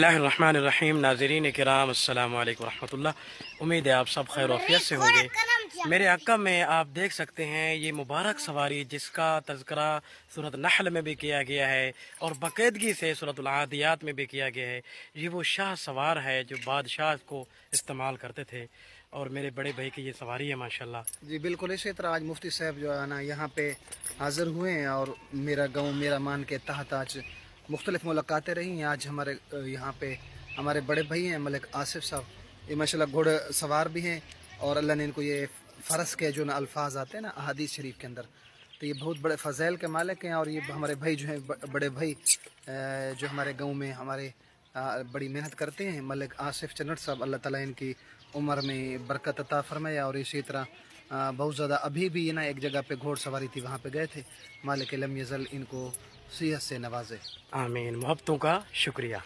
बिस्मिल्लाहिर्रहमानिर्रहीम। नाज़रीन किराम अस्सलामु अलैकुम रहमतुल्लाह। उम्मीद है आप सब खैर आफियत से होंगे। मेरे आका में आप देख सकते हैं ये मुबारक सवारी जिसका तज़किरा सूरत नहल में भी किया गया है और बाकायदगी से सूरत आदियात में भी किया गया है। ये वो शाह सवार है जो बादशाह को इस्तेमाल करते थे और मेरे बड़े भाई की ये सवारी है माशाल्लाह। जी बिल्कुल इसी तरह आज मुफ्ती साहब जो है ना यहाँ पे हाज़िर हुए हैं और मेरा गांव मेरा मान के तहत आज मुख्तलिफ़ मुलाकातें रही हैं। आज हमारे यहाँ पे हमारे बड़े भाई हैं मलिक आसिफ साहब, ये माशाल्लाह घोड़े सवार भी हैं और अल्लाह ने इनको ये फ़र्ज के जो ना अल्फाज आते हैं ना अहादीस शरीफ के अंदर, तो ये बहुत बड़े फ़ज़ैल के मालिक हैं। और ये हमारे भाई जो हैं बड़े भाई जो हमारे गाँव में हमारे बड़ी मेहनत करते हैं, मलिक आसिफ चन्नट साहब, अल्लाह ताला इनकी उम्र में बरकत अता फरमाए। और इसी तरह बहुत ज़्यादा अभी भी ना एक जगह पे घोड़ सवारी थी, वहाँ पे गए थे, मालिक लम यज़ल इनको सेहत से नवाजे। आमीन। मोहब्बतों का शुक्रिया।